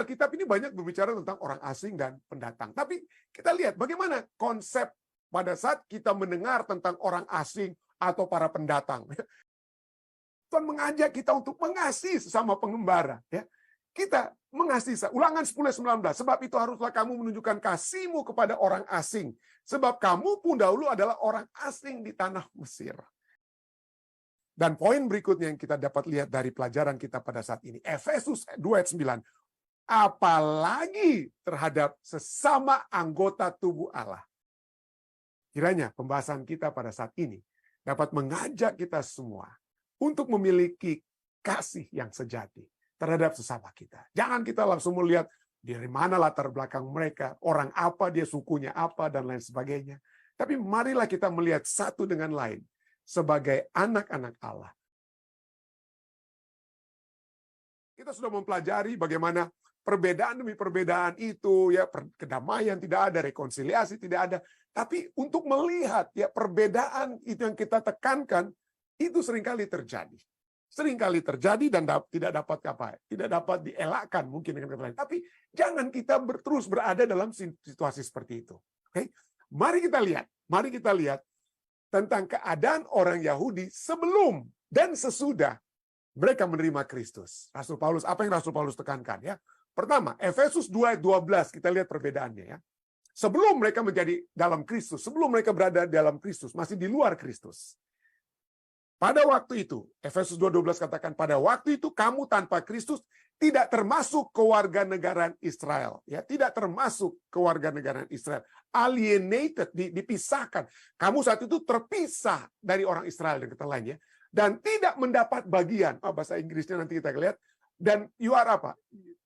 Alkitab ini banyak berbicara tentang orang asing dan pendatang. Tapi kita lihat bagaimana konsep pada saat kita mendengar tentang orang asing atau para pendatang. Tuhan mengajak kita untuk mengasihi sesama pengembara. Ya. Kita mengasihi, Ulangan 10:19, sebab itu haruslah kamu menunjukkan kasihmu kepada orang asing. Sebab kamu pun dahulu adalah orang asing di tanah Mesir. Dan poin berikutnya yang kita dapat lihat dari pelajaran kita pada saat ini, Efesus 2:9, apalagi terhadap sesama anggota tubuh Allah. Kiranya pembahasan kita pada saat ini dapat mengajak kita semua untuk memiliki kasih yang sejati terhadap sesama kita. Jangan kita langsung melihat dari mana latar belakang mereka, orang apa, dia sukunya apa, dan lain sebagainya. Tapi marilah kita melihat satu dengan lain sebagai anak-anak Allah. Kita sudah mempelajari bagaimana perbedaan demi perbedaan itu, ya, kedamaian tidak ada, rekonsiliasi tidak ada. Tapi untuk melihat ya perbedaan itu yang kita tekankan, itu seringkali terjadi. Seringkali terjadi dan tidak dapat tidak dapat dielakkan mungkin dengan kata lain. Tapi jangan kita terus berada dalam situasi seperti itu. Oke? Mari kita lihat tentang keadaan orang Yahudi sebelum dan sesudah mereka menerima Kristus. Rasul Paulus, apa yang Rasul Paulus tekankan ya? Pertama, Efesus 2:12 kita lihat perbedaannya ya. Sebelum mereka menjadi dalam Kristus, sebelum mereka berada dalam Kristus, masih di luar Kristus. Pada waktu itu, Efesus 2:12 katakan, pada waktu itu kamu tanpa Kristus tidak termasuk kewarganegaraan Israel, ya, tidak termasuk kewarganegaraan Israel, alienated, dipisahkan. Kamu saat itu terpisah dari orang Israel, dengan kata lain ya, dan tidak mendapat bagian. Bahasa Inggrisnya nanti kita lihat. Dan you are apa?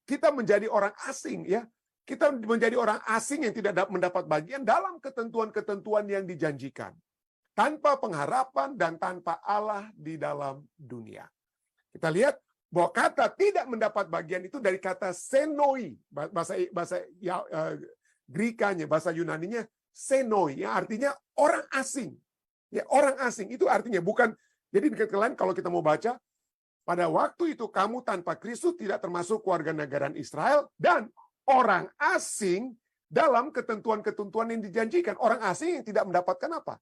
Kita menjadi orang asing, ya. Kita menjadi orang asing yang tidak mendapat bagian dalam ketentuan-ketentuan yang dijanjikan. Tanpa pengharapan dan tanpa Allah di dalam dunia. Kita lihat bahwa kata tidak mendapat bagian itu dari kata senoi, bahasa Grikanya, bahasa Yunaninya senoi, yang artinya orang asing. Ya, orang asing itu artinya bukan. Jadi di kata lain kalau kita mau baca, pada waktu itu kamu tanpa Kristus tidak termasuk kewarganegaraan Israel dan orang asing dalam ketentuan-ketentuan yang dijanjikan. Orang asing yang tidak mendapatkan apa?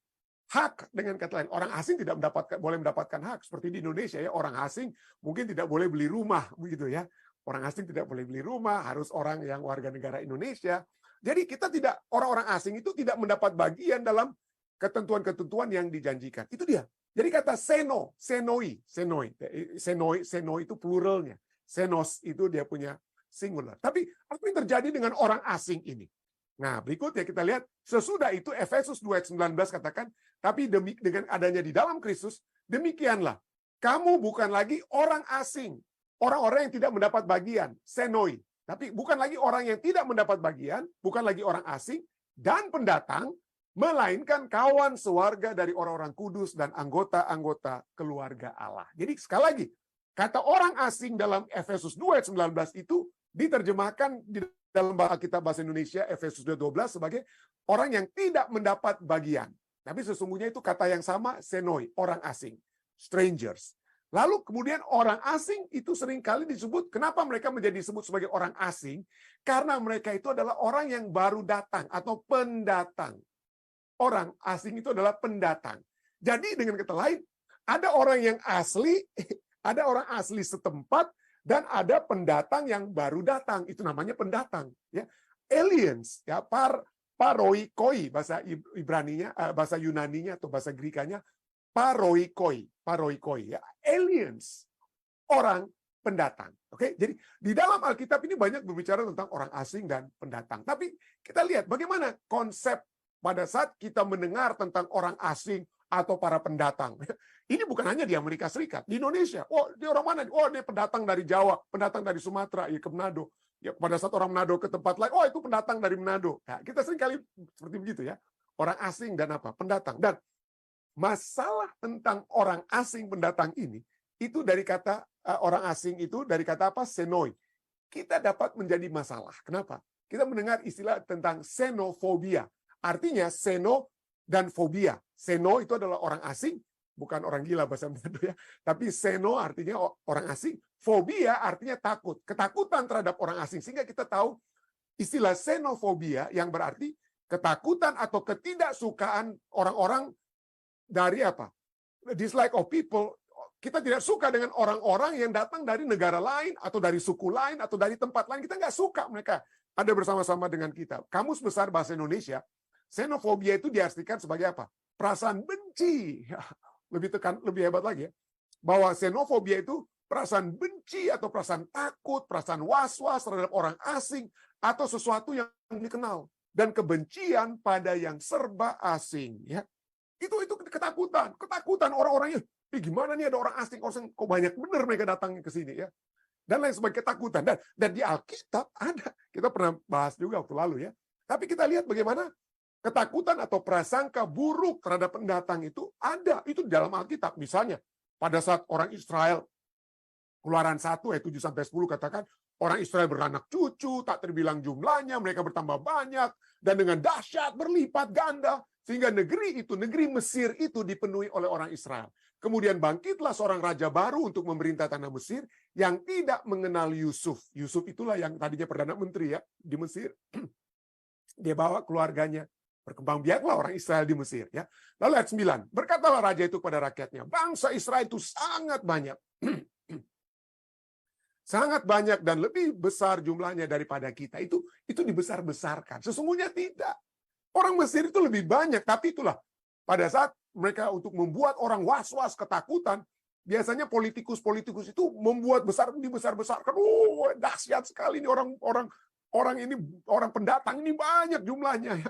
Hak. Dengan kata lain, orang asing tidak boleh mendapatkan hak. Seperti di Indonesia ya, orang asing mungkin tidak boleh beli rumah, begitu ya. Orang asing tidak boleh beli rumah, harus orang yang warga negara Indonesia. Jadi kita tidak, orang-orang asing itu tidak mendapat bagian dalam ketentuan-ketentuan yang dijanjikan. Itu dia. Jadi kata senoi itu pluralnya. Senos itu dia punya singular. Tapi apa yang terjadi dengan orang asing ini? Nah, berikutnya kita lihat, sesudah itu Efesus 2:19 katakan, tapi dengan adanya di dalam Kristus, demikianlah, kamu bukan lagi orang asing, orang-orang yang tidak mendapat bagian, senoi. Tapi bukan lagi orang yang tidak mendapat bagian, bukan lagi orang asing, dan pendatang, melainkan kawan sewarga dari orang-orang kudus dan anggota-anggota keluarga Allah. Jadi sekali lagi, kata orang asing dalam Efesus 2:19 itu diterjemahkan di dalam Alkitab bahasa Indonesia Efesus 2:12 sebagai orang yang tidak mendapat bagian. Tapi sesungguhnya itu kata yang sama, senoi, orang asing, strangers. Lalu kemudian orang asing itu seringkali disebut, kenapa mereka menjadi disebut sebagai orang asing? Karena mereka itu adalah orang yang baru datang atau pendatang. Orang asing itu adalah pendatang. Jadi dengan kata lain, ada orang yang asli, ada orang asli setempat, dan ada pendatang yang baru datang. Itu namanya pendatang. Ya. Aliens, ya, paroikoi, bahasa Ibraninya, bahasa Yunaninya atau bahasa Grikanya, paroikoi, ya. Aliens, orang pendatang. Oke, jadi di dalam Alkitab ini banyak berbicara tentang orang asing dan pendatang. Tapi kita lihat bagaimana konsep pada saat kita mendengar tentang orang asing atau para pendatang. Ini bukan hanya di Amerika Serikat, di Indonesia. Oh, dia orang mana? Oh, dia pendatang dari Jawa, pendatang dari Sumatera, ya ke Manado. Ya, pada saat orang Manado ke tempat lain, oh itu pendatang dari Manado. Nah, kita sering kali seperti begitu ya. Orang asing dan apa? Pendatang. Dan masalah tentang orang asing pendatang ini, itu dari kata orang asing itu dari kata apa? Senoi. Kita dapat menjadi masalah. Kenapa? Kita mendengar istilah tentang xenofobia. Artinya seno dan fobia. Seno itu adalah orang asing, bukan orang gila bahasa Manado ya. Tapi xeno artinya orang asing, fobia artinya takut, ketakutan terhadap orang asing. Sehingga kita tahu istilah xenofobia yang berarti ketakutan atau ketidaksukaan orang-orang dari apa? Dislike of people. Kita tidak suka dengan orang-orang yang datang dari negara lain, atau dari suku lain, atau dari tempat lain. Kita nggak suka mereka ada bersama-sama dengan kita. Kamus Besar Bahasa Indonesia, xenofobia itu diartikan sebagai apa? Perasaan benci. Lebih hebat lagi ya. Bahwa xenofobia itu perasaan benci atau perasaan takut, perasaan was-was terhadap orang asing, atau sesuatu yang dikenal. Dan kebencian pada yang serba asing. Ya. Itu ketakutan orang-orangnya. Gimana nih ada orang asing, kok banyak bener mereka datang ke sini ya. Dan lain sebagainya, ketakutan. Dan di Alkitab ada, kita pernah bahas juga waktu lalu ya. Tapi kita lihat bagaimana ketakutan atau prasangka buruk terhadap pendatang itu ada. Itu di dalam Alkitab. Misalnya, pada saat orang Israel, Keluaran 1 ayat 7-10 katakan, orang Israel beranak cucu, tak terbilang jumlahnya, mereka bertambah banyak, dan dengan dahsyat berlipat ganda, sehingga negeri Mesir itu dipenuhi oleh orang Israel. Kemudian bangkitlah seorang raja baru untuk memerintah tanah Mesir yang tidak mengenal Yusuf. Yusuf itulah yang tadinya Perdana Menteri ya di Mesir. Dia bawa keluarganya. Berkembang biaklah orang Israel di Mesir. Ya. Lalu ayat 9. Berkatalah raja itu kepada rakyatnya, bangsa Israel itu sangat banyak. Sangat banyak dan lebih besar jumlahnya daripada kita. Itu dibesar-besarkan. Sesungguhnya tidak. Orang Mesir itu lebih banyak, tapi itulah pada saat mereka untuk membuat orang was-was, ketakutan, biasanya politikus-politikus itu membuat dibesar-besarkan. Oh, dahsyat sekali ini orang pendatang ini banyak jumlahnya ya.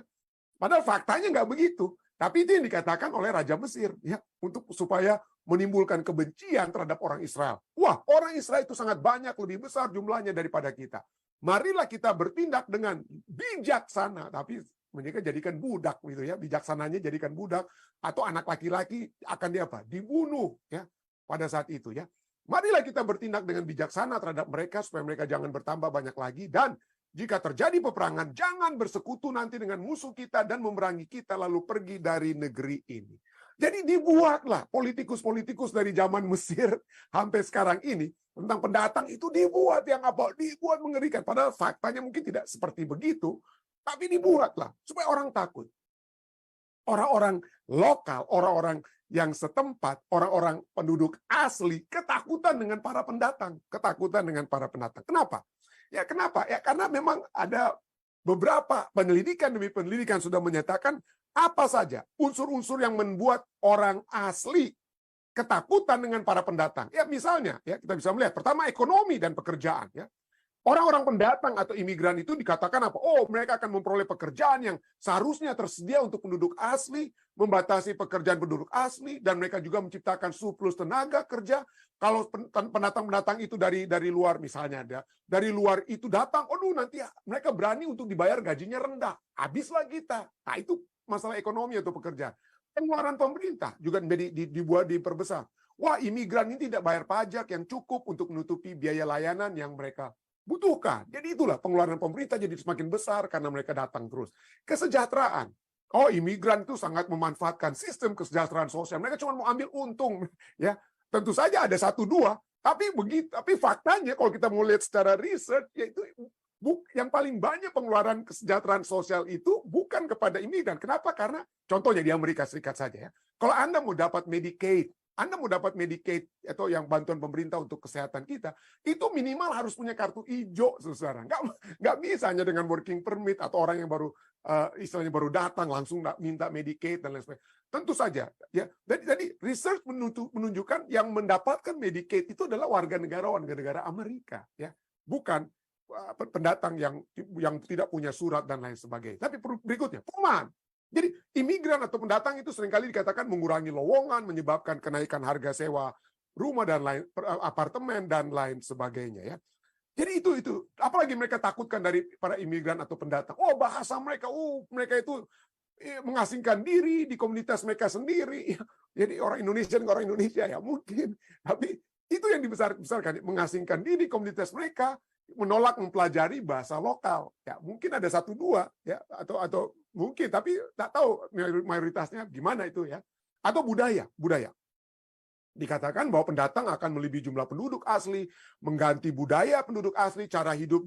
Padahal faktanya nggak begitu. Tapi itu yang dikatakan oleh Raja Mesir ya, supaya menimbulkan kebencian terhadap orang Israel. Wah, orang Israel itu sangat banyak, lebih besar jumlahnya daripada kita. Marilah kita bertindak dengan bijaksana, tapi mereka jadikan budak gitu ya, bijaksananya jadikan budak, atau anak laki-laki akan dibunuh ya pada saat itu ya. Marilah kita bertindak dengan bijaksana terhadap mereka supaya mereka jangan bertambah banyak lagi, dan jika terjadi peperangan jangan bersekutu nanti dengan musuh kita dan memerangi kita lalu pergi dari negeri ini. Jadi dibuatlah politikus-politikus dari zaman Mesir sampai sekarang ini tentang pendatang itu dibuat mengerikan, padahal faktanya mungkin tidak seperti begitu. Tapi dibuatlah supaya orang takut. Orang-orang lokal, orang-orang yang setempat, orang-orang penduduk asli ketakutan dengan para pendatang, Kenapa? Ya karena memang ada beberapa penelitikan demi penelitikan sudah menyatakan apa saja unsur-unsur yang membuat orang asli ketakutan dengan para pendatang. Ya misalnya, ya kita bisa melihat pertama ekonomi dan pekerjaan ya. Orang-orang pendatang atau imigran itu dikatakan apa? Oh, mereka akan memperoleh pekerjaan yang seharusnya tersedia untuk penduduk asli, membatasi pekerjaan penduduk asli, dan mereka juga menciptakan surplus tenaga kerja. Kalau pendatang-pendatang itu dari luar misalnya, dari luar itu datang, nanti mereka berani untuk dibayar gajinya rendah. Habislah kita. Nah, itu masalah ekonomi atau pekerjaan. Pengeluaran pemerintah juga diperbesar. Wah, imigran ini tidak bayar pajak yang cukup untuk menutupi biaya layanan yang mereka butuhkan. Jadi itulah pengeluaran pemerintah jadi semakin besar karena mereka datang terus. Kesejahteraan. Oh, imigran itu sangat memanfaatkan sistem kesejahteraan sosial. Mereka cuma mau ambil untung. Ya, tentu saja ada 1-2, tapi faktanya kalau kita mau lihat secara research, yaitu yang paling banyak pengeluaran kesejahteraan sosial itu bukan kepada imigran. Kenapa? Karena contohnya di Amerika Serikat saja ya. Kalau Anda mau dapat Medicaid atau yang bantuan pemerintah untuk kesehatan kita, itu minimal harus punya kartu hijau, saudara. Nggak bisa hanya dengan working permit atau orang yang istilahnya baru datang langsung minta Medicaid dan lain sebagainya. Tentu saja, ya. Jadi research menunjukkan yang mendapatkan Medicaid itu adalah warga negara Amerika, ya, bukan pendatang yang tidak punya surat dan lain sebagainya. Tapi berikutnya, perumahan. Jadi imigran atau pendatang itu seringkali dikatakan mengurangi lowongan, menyebabkan kenaikan harga sewa rumah dan lain apartemen dan lain sebagainya ya. Jadi itu apalagi mereka takutkan dari para imigran atau pendatang. Oh, bahasa mereka, itu mengasingkan diri di komunitas mereka sendiri. Jadi orang Indonesia ya mungkin, tapi itu yang dibesarkan, mengasingkan diri komunitas mereka, menolak mempelajari bahasa lokal. Ya, mungkin ada 1-2 ya atau mungkin, tapi tak tahu mayoritasnya gimana itu ya. Atau budaya. Dikatakan bahwa pendatang akan melebihi jumlah penduduk asli, mengganti budaya penduduk asli, cara hidup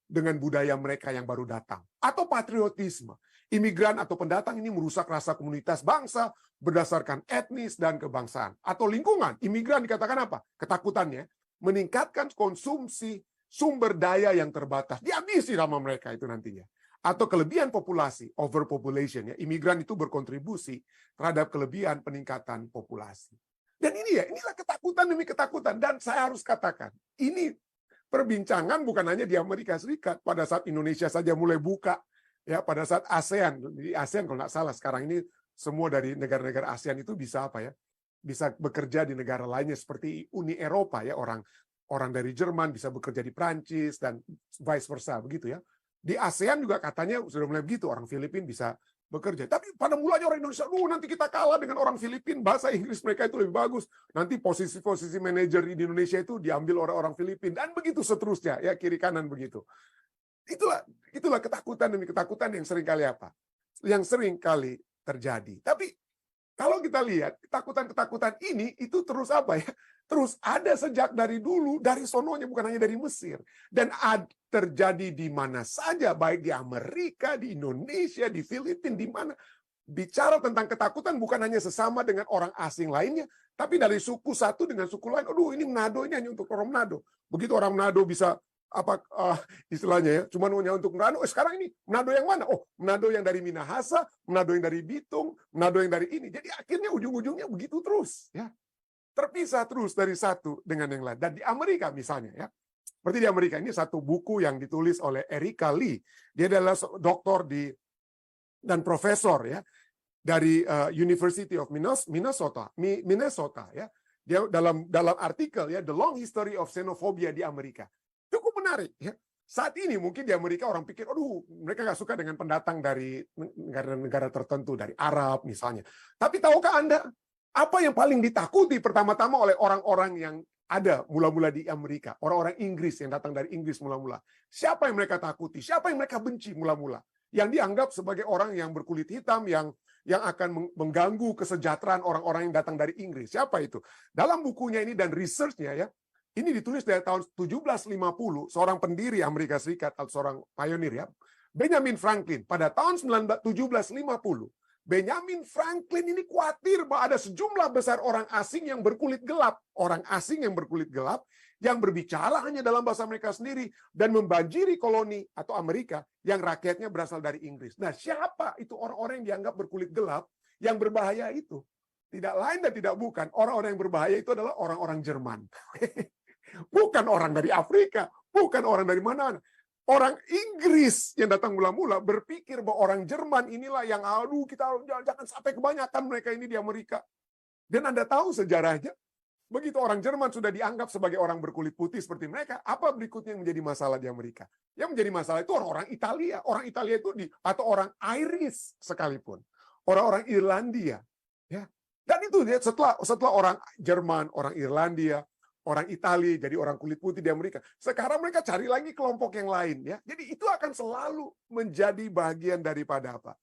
dengan budaya mereka yang baru datang. Atau patriotisme. Imigran atau pendatang ini merusak rasa komunitas bangsa berdasarkan etnis dan kebangsaan. Atau lingkungan. Imigran dikatakan apa? Ketakutannya meningkatkan konsumsi sumber daya yang terbatas. Dihabisi sama mereka itu nantinya. Atau kelebihan populasi, overpopulation. Ya. Imigran itu berkontribusi terhadap kelebihan peningkatan populasi. Dan inilah ketakutan demi ketakutan. Dan saya harus katakan, ini perbincangan bukan hanya di Amerika Serikat. Pada saat Indonesia saja mulai buka, ya pada saat ASEAN, di ASEAN kalau nggak salah sekarang ini semua dari negara-negara ASEAN itu bisa apa ya? Bisa bekerja di negara lainnya seperti Uni Eropa ya, orang dari Jerman bisa bekerja di Prancis dan vice versa begitu ya. Di ASEAN juga katanya sudah mulai begitu, orang Filipina bisa bekerja. Tapi pada mulanya orang Indonesia, nanti kita kalah dengan orang Filipina, bahasa Inggris mereka itu lebih bagus. Nanti posisi-posisi manajer di Indonesia itu diambil oleh orang Filipina dan begitu seterusnya, ya kiri kanan begitu. Itulah ketakutan demi ketakutan yang sering kali apa? Yang sering kali terjadi. Tapi kalau kita lihat ketakutan-ketakutan ini itu terus apa ya? Terus ada sejak dari dulu, dari sononya bukan hanya dari Mesir. Dan terjadi di mana saja, baik di Amerika, di Indonesia, di Filipina, di mana. Bicara tentang ketakutan bukan hanya sesama dengan orang asing lainnya, tapi dari suku satu dengan suku lain. Aduh, ini Manado, ini hanya untuk orang Manado. Begitu orang Manado bisa istilahnya ya, cuma hanya untuk Manado. Sekarang ini Manado yang mana? Oh, Manado yang dari Minahasa, Manado yang dari Bitung, Manado yang dari ini. Jadi akhirnya ujung-ujungnya begitu terus, ya. Terpisah terus dari satu dengan yang lain. Dan di Amerika misalnya ya, seperti di Amerika ini satu buku yang ditulis oleh Erika Lee. Dia adalah doktor dan profesor ya dari University of Minnesota ya. Dia dalam artikel ya The Long History of Xenophobia di Amerika. Cukup menarik ya. Saat ini mungkin di Amerika orang pikir, aduh mereka nggak suka dengan pendatang dari negara-negara tertentu, dari Arab misalnya. Tapi tahukah Anda apa yang paling ditakuti pertama-tama oleh orang-orang yang ada mula-mula di Amerika? Orang-orang Inggris yang datang dari Inggris mula-mula. Siapa yang mereka takuti? Siapa yang mereka benci mula-mula? Yang dianggap sebagai orang yang berkulit hitam, yang akan mengganggu kesejahteraan orang-orang yang datang dari Inggris. Siapa itu? Dalam bukunya ini dan research-nya ya, ini ditulis dari tahun 1750, seorang pendiri Amerika Serikat atau seorang pionir ya, Benjamin Franklin. Pada tahun 1750, Benjamin Franklin ini khawatir bahwa ada sejumlah besar orang asing yang berkulit gelap. Orang asing yang berkulit gelap, yang berbicara hanya dalam bahasa mereka sendiri, dan membanjiri koloni atau Amerika yang rakyatnya berasal dari Inggris. Nah, siapa itu orang-orang yang dianggap berkulit gelap, yang berbahaya itu? Tidak lain dan tidak bukan, orang-orang yang berbahaya itu adalah orang-orang Jerman. Bukan orang dari Afrika, bukan orang dari mana-mana. Orang Inggris yang datang mula-mula berpikir bahwa orang Jerman inilah yang kita jangan sampai kebanyakan mereka ini di Amerika. Dan Anda tahu sejarahnya, begitu orang Jerman sudah dianggap sebagai orang berkulit putih seperti mereka, apa berikutnya yang menjadi masalah di Amerika? Yang menjadi masalah itu orang-orang Italia. Orang Italia itu atau orang Irish sekalipun. Orang-orang Irlandia. Ya. Dan itu dia setelah orang Jerman, orang Irlandia, orang Italia jadi orang kulit putih di Amerika. Sekarang mereka cari lagi kelompok yang lain ya. Jadi itu akan selalu menjadi bagian daripada apa?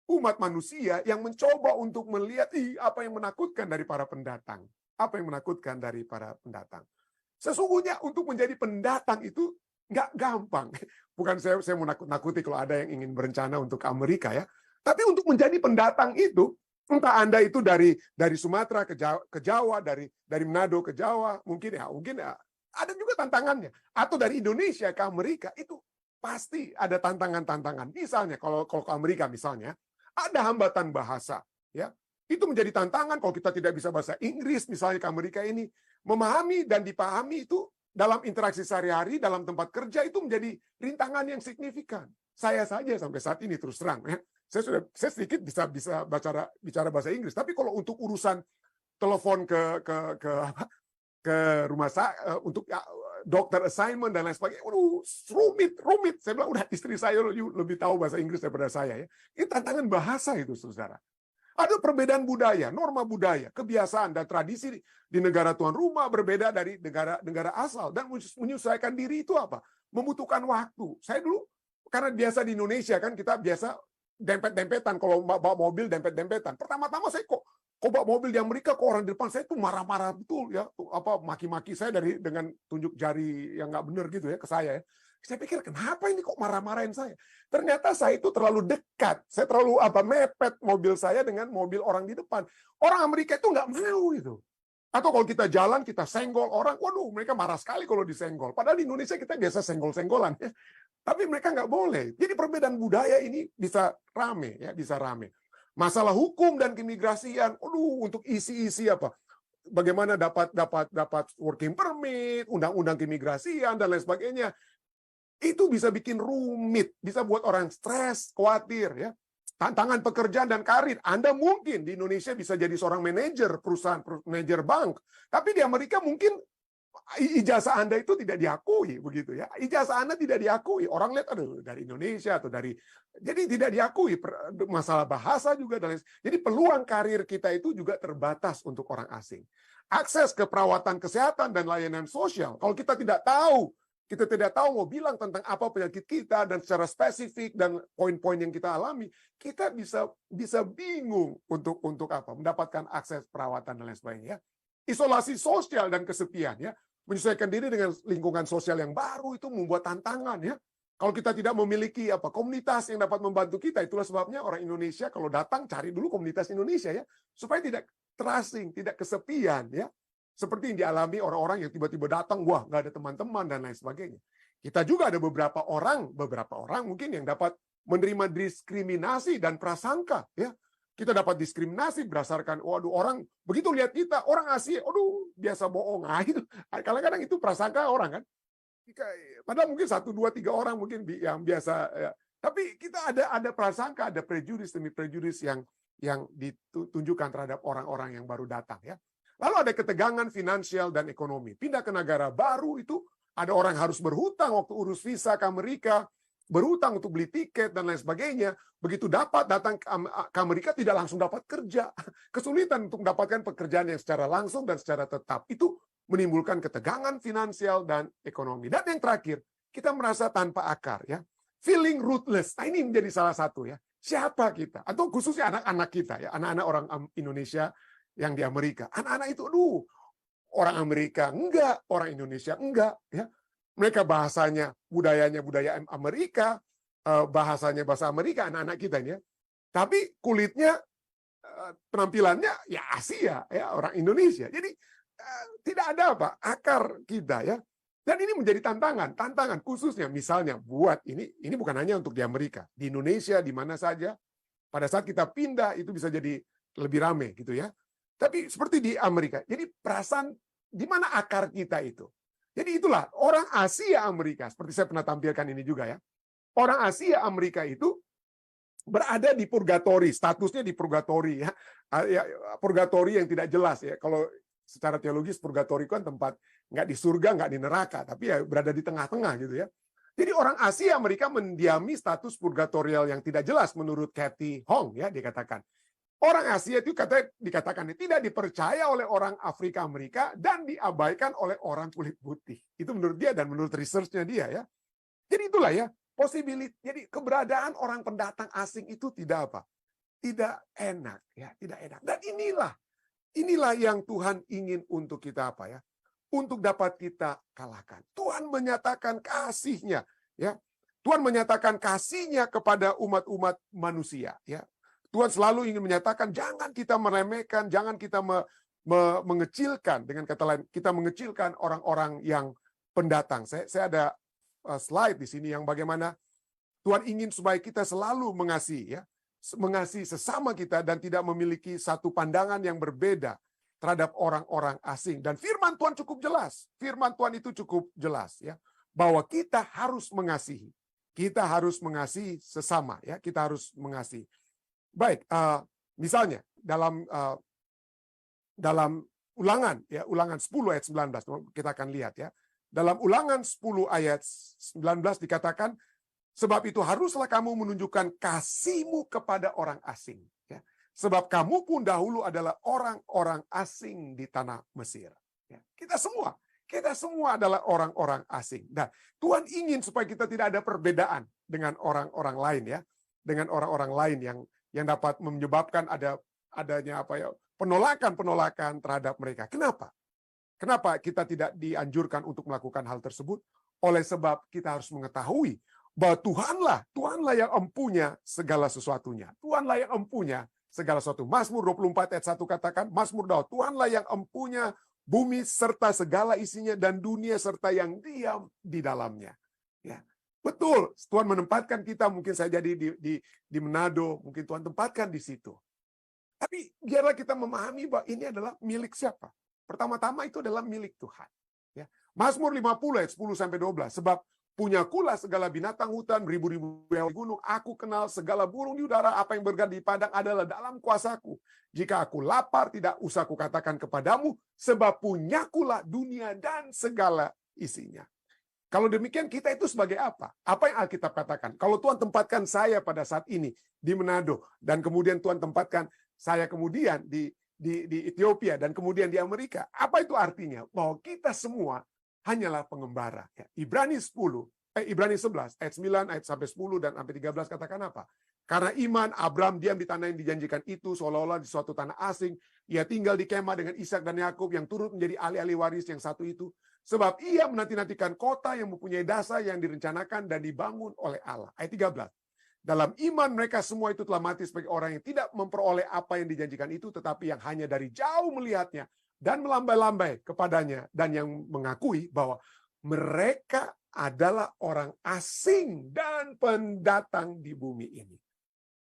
Umat manusia yang mencoba untuk melihat apa yang menakutkan dari para pendatang. Apa yang menakutkan dari para pendatang. Sesungguhnya untuk menjadi pendatang itu nggak gampang. Bukan saya mau nakut-nakuti kalau ada yang ingin berencana untuk ke Amerika ya. Tapi untuk menjadi pendatang itu, entah Anda itu dari Sumatera ke Jawa, dari Manado ke Jawa, mungkin ya ada juga tantangannya. Atau dari Indonesia ke Amerika, itu pasti ada tantangan-tantangan. Misalnya kalau ke Amerika misalnya, ada hambatan bahasa, ya. Itu menjadi tantangan kalau kita tidak bisa bahasa Inggris misalnya ke Amerika ini, memahami dan dipahami itu dalam interaksi sehari-hari, dalam tempat kerja itu menjadi rintangan yang signifikan. Saya saja sampai saat ini terus terang ya. Saya sedikit bisa bicara bahasa Inggris, tapi kalau untuk urusan telepon ke rumah saya untuk dokter assignment dan lain sebagainya, rumit. Saya bilang udah istri saya lebih tahu bahasa Inggris daripada saya ya. Ini tantangan bahasa itu, saudara. Ada perbedaan budaya, norma budaya, kebiasaan dan tradisi di negara tuan rumah berbeda dari negara asal, dan menyesuaikan diri itu apa? Membutuhkan waktu. Saya dulu karena biasa di Indonesia kan kita biasa dempet-dempetan, kalau bawa mobil dempet-dempetan. Pertama-tama saya kok kok bawa mobil di Amerika, kok orang di depan saya tuh marah-marah betul ya, maki-maki saya dengan tunjuk jari yang nggak benar gitu ya ke saya ya. Saya pikir kenapa ini kok marah-marahin saya? Ternyata saya itu terlalu dekat, saya terlalu mepet mobil saya dengan mobil orang di depan. Orang Amerika itu nggak mau itu. Atau kalau kita jalan, kita senggol orang, waduh mereka marah sekali kalau disenggol. Padahal di Indonesia kita biasa senggol-senggolan ya. Tapi mereka nggak boleh. Jadi perbedaan budaya ini bisa rame ya, bisa rame. Masalah hukum dan keimigrasian, untuk isi-isi bagaimana dapat working permit, undang-undang keimigrasian dan lain sebagainya. Itu bisa bikin rumit, bisa buat orang stres, khawatir ya. Tantangan pekerjaan dan karir. Anda mungkin di Indonesia bisa jadi seorang manajer perusahaan, manajer bank, tapi di Amerika mungkin ijazah Anda itu tidak diakui begitu ya. Ijazah Anda tidak diakui. Orang lihat aduh dari Indonesia atau jadi tidak diakui. Masalah bahasa juga jadi peluang karir kita itu juga terbatas untuk orang asing. Akses ke perawatan kesehatan dan layanan sosial. Kalau kita tidak tahu mau bilang tentang apa penyakit kita dan secara spesifik dan poin-poin yang kita alami, kita bisa bingung untuk mendapatkan akses perawatan dan lain sebagainya. Isolasi sosial dan kesepian ya, menyesuaikan diri dengan lingkungan sosial yang baru itu membuat tantangan ya. Kalau kita tidak memiliki komunitas yang dapat membantu kita, itulah sebabnya orang Indonesia kalau datang cari dulu komunitas Indonesia ya, supaya tidak terasing, tidak kesepian ya. Seperti yang dialami orang-orang yang tiba-tiba datang, wah nggak ada teman-teman dan lain sebagainya. Kita juga ada beberapa orang mungkin yang dapat menerima diskriminasi dan prasangka. Ya, kita dapat diskriminasi berdasarkan, orang begitu lihat kita orang Asia, biasa bohong. Itu kadang-kadang itu prasangka orang kan. Padahal mungkin 1, 2, 3 orang mungkin yang biasa. Ya. Tapi kita ada prasangka, ada prejudis demi prejudis yang ditunjukkan terhadap orang-orang yang baru datang ya. Lalu ada ketegangan finansial dan ekonomi. Pindah ke negara baru itu, ada orang harus berhutang waktu urus visa ke Amerika, berhutang untuk beli tiket dan lain sebagainya. Begitu datang ke Amerika tidak langsung dapat kerja. Kesulitan untuk mendapatkan pekerjaan yang secara langsung dan secara tetap. Itu menimbulkan ketegangan finansial dan ekonomi. Dan yang terakhir, kita merasa tanpa akar ya. Feeling rootless. Nah, ini menjadi salah satu ya. Siapa kita? Atau khususnya anak-anak kita ya, anak-anak orang Indonesia yang di Amerika. Anak-anak itu, orang Amerika enggak, orang Indonesia enggak. Ya. Mereka bahasanya, budayanya budaya Amerika, bahasanya bahasa Amerika, anak-anak kita ini ya. Tapi kulitnya, penampilannya ya Asia, ya orang Indonesia. Jadi tidak ada akar kita ya. Dan ini menjadi tantangan khususnya misalnya buat ini bukan hanya untuk di Amerika, di Indonesia di mana saja. Pada saat kita pindah itu bisa jadi lebih rame gitu ya. Tapi seperti di Amerika, jadi perasaan di mana akar kita itu. Jadi itulah orang Asia Amerika, seperti saya pernah tampilkan ini juga ya. Orang Asia Amerika itu berada di purgatori, statusnya di purgatori ya. Purgatori yang tidak jelas ya. Kalau secara teologis purgatori kan tempat nggak di surga, nggak di neraka, tapi ya berada di tengah-tengah gitu ya. Jadi orang Asia Amerika mendiami status purgatorial yang tidak jelas menurut Kathy Hong ya dikatakan. Orang Asia itu dikatakan tidak dipercaya oleh orang Afrika Amerika dan diabaikan oleh orang kulit putih. Itu menurut dia dan menurut research-nya dia ya. Jadi itulah ya, jadi keberadaan orang pendatang asing itu tidak tidak enak ya, tidak enak. Dan inilah yang Tuhan ingin untuk kita untuk dapat kita kalahkan. Tuhan menyatakan kasih-Nya ya. Tuhan menyatakan kasih-Nya kepada umat-umat manusia ya. Tuhan selalu ingin menyatakan jangan kita meremehkan, jangan kita mengecilkan, dengan kata lain kita mengecilkan orang-orang yang pendatang. Saya ada slide di sini yang bagaimana Tuhan ingin supaya kita selalu mengasihi ya, mengasihi sesama kita dan tidak memiliki satu pandangan yang berbeda terhadap orang-orang asing. Dan firman Tuhan cukup jelas. Firman Tuhan itu cukup jelas ya, bahwa kita harus mengasihi. Kita harus mengasihi sesama ya, kita harus mengasihi. Baik, misalnya dalam Ulangan ya, Ulangan 10 ayat 19 kita akan lihat ya. Dalam Ulangan 10 ayat 19 dikatakan, sebab itu haruslah kamu menunjukkan kasihmu kepada orang asing ya. Sebab kamu pun dahulu adalah orang-orang asing di tanah Mesir. Ya. Kita semua adalah orang-orang asing. Nah, Tuhan ingin supaya kita tidak ada perbedaan dengan orang-orang lain ya, dengan orang-orang lain yang dapat menyebabkan adanya penolakan terhadap mereka. Kenapa? Kenapa kita tidak dianjurkan untuk melakukan hal tersebut? Oleh sebab kita harus mengetahui bahwa Tuhanlah yang empunya segala sesuatunya. Tuhanlah yang empunya segala sesuatu. Mazmur 24 ayat 1 katakan, Mazmur Daud, Tuhanlah yang empunya bumi serta segala isinya dan dunia serta yang diam di dalamnya. Ya. Betul, Tuhan menempatkan kita, mungkin saya jadi di Manado, mungkin Tuhan tempatkan di situ. Tapi biarlah kita memahami bahwa ini adalah milik siapa? Pertama-tama itu adalah milik Tuhan. Ya. Mazmur 50 ayat 10-12. Sebab punyakulah segala binatang hutan, beribu-ribu yang di gunung. Aku kenal segala burung di udara, apa yang bergerak di padang adalah dalam kuasaku. Jika aku lapar, tidak usah kukatakan kepadamu, sebab punyakulah dunia dan segala isinya. Kalau demikian kita itu sebagai apa? Apa yang Alkitab katakan? Kalau Tuhan tempatkan saya pada saat ini di Manado, dan kemudian Tuhan tempatkan saya kemudian di Ethiopia dan kemudian di Amerika, apa itu artinya? Bahwa kita semua hanyalah pengembara. Ibrani 11 ayat 9 ayat sampai 10 dan sampai 13 katakan apa? Karena iman Abraham diam di tanah yang dijanjikan itu seolah-olah di suatu tanah asing. Ia tinggal di kemah dengan Ishak dan Yakub yang turut menjadi ahli-ahli waris yang satu itu. Sebab ia menanti-nantikan kota yang mempunyai dasar yang direncanakan dan dibangun oleh Allah. Ayat 13. Dalam iman mereka semua itu telah mati sebagai orang yang tidak memperoleh apa yang dijanjikan itu, tetapi yang hanya dari jauh melihatnya dan melambai-lambai kepadanya, dan yang mengakui bahwa mereka adalah orang asing dan pendatang di bumi ini.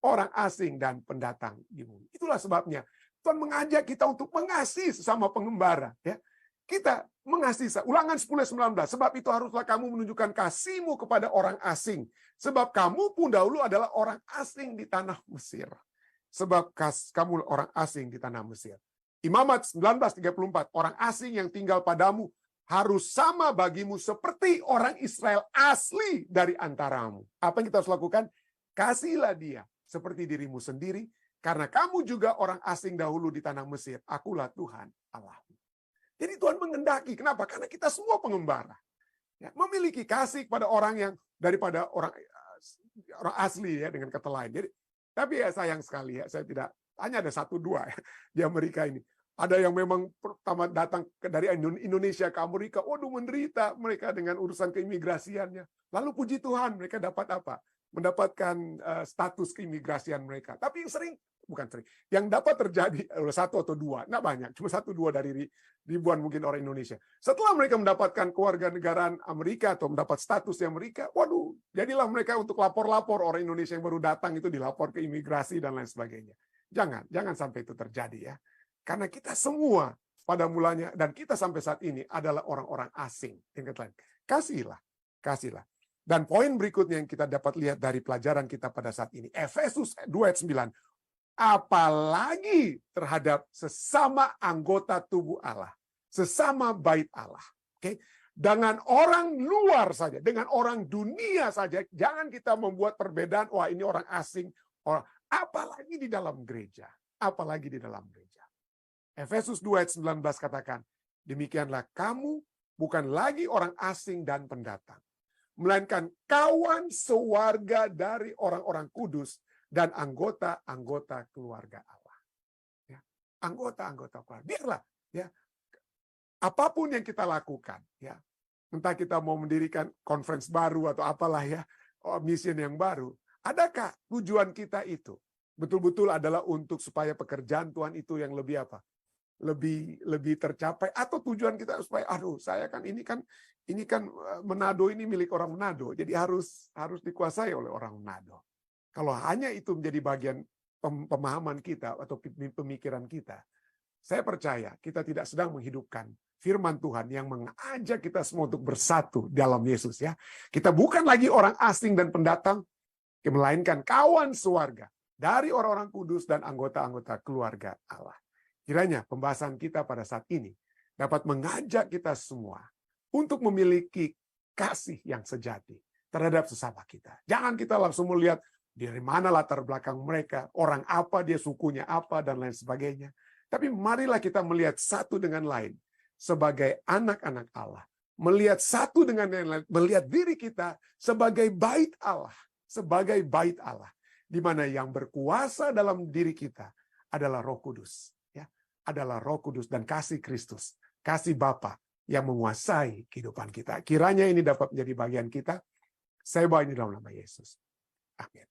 Orang asing dan pendatang di bumi. Itulah sebabnya Tuhan mengajak kita untuk mengasihi sesama pengembara. Ya. Kita mengasihi, Ulangan 10:19, sebab itu haruslah kamu menunjukkan kasihmu kepada orang asing. Sebab kamu pun dahulu adalah orang asing di tanah Mesir. Sebab kamu orang asing di tanah Mesir. Imamat 19:34, orang asing yang tinggal padamu harus sama bagimu seperti orang Israel asli dari antaramu. Apa yang kita harus lakukan? Kasihilah dia seperti dirimu sendiri, karena kamu juga orang asing dahulu di tanah Mesir. Akulah Tuhan Allahmu. Jadi Tuhan mengendaki. Kenapa? Karena kita semua pengembara. Ya, memiliki kasih kepada orang yang daripada orang asli ya, dengan kata lain. Jadi, tapi ya sayang sekali ya, saya tidak, hanya ada 1-2 ya, di Amerika ini. Ada yang memang pertama datang dari Indonesia ke Amerika, waduh menderita mereka dengan urusan keimigrasiannya. Lalu puji Tuhan mereka dapat apa? Mendapatkan status keimigrasian mereka. Tapi yang dapat terjadi 1 atau 2, nggak banyak, cuma 1-2 dari ribuan mungkin orang Indonesia. Setelah mereka mendapatkan kewarganegaraan Amerika atau mendapat status di Amerika, waduh, jadilah mereka untuk lapor-lapor orang Indonesia yang baru datang itu dilapor ke imigrasi dan lain sebagainya. Jangan sampai itu terjadi ya. Karena kita semua pada mulanya dan kita sampai saat ini adalah orang-orang asing. Kasihilah. Dan poin berikutnya yang kita dapat lihat dari pelajaran kita pada saat ini, Efesus 2:9, apalagi terhadap sesama anggota tubuh Allah, sesama bait Allah. Oke? Dengan orang luar saja, dengan orang dunia saja, jangan kita membuat perbedaan, wah ini orang asing, apalagi di dalam gereja, Efesus 2:19 katakan, demikianlah kamu bukan lagi orang asing dan pendatang, melainkan kawan sewarga dari orang-orang kudus dan anggota-anggota keluarga Allah. Ya, anggota-anggota keluarga. Biarlah, ya, apapun yang kita lakukan, ya, entah kita mau mendirikan conference baru atau apalah ya, mission yang baru, adakah tujuan kita itu betul-betul adalah untuk supaya pekerjaan Tuhan itu yang lebih apa? Lebih tercapai, atau tujuan kita supaya saya kan ini kan Manado ini milik orang Manado, jadi harus dikuasai oleh orang Manado. Kalau hanya itu menjadi bagian pemahaman kita atau pemikiran kita, saya percaya kita tidak sedang menghidupkan firman Tuhan yang mengajak kita semua untuk bersatu dalam Yesus ya. Kita bukan lagi orang asing dan pendatang, melainkan kawan sewarga dari orang-orang kudus dan anggota-anggota keluarga Allah. Kiranya pembahasan kita pada saat ini dapat mengajak kita semua untuk memiliki kasih yang sejati terhadap sesama kita. Jangan kita langsung melihat dari mana latar belakang mereka, orang apa, dia sukunya apa, dan lain sebagainya. Tapi marilah kita melihat satu dengan lain sebagai anak-anak Allah. Melihat satu dengan yang lain, melihat diri kita sebagai bait Allah. Sebagai bait Allah. Di mana yang berkuasa dalam diri kita adalah Roh Kudus. Ya. adalah Roh Kudus dan kasih Kristus, kasih Bapa yang menguasai kehidupan kita. Kiranya ini dapat menjadi bagian kita. Saya bawa ini dalam nama Yesus. Amin.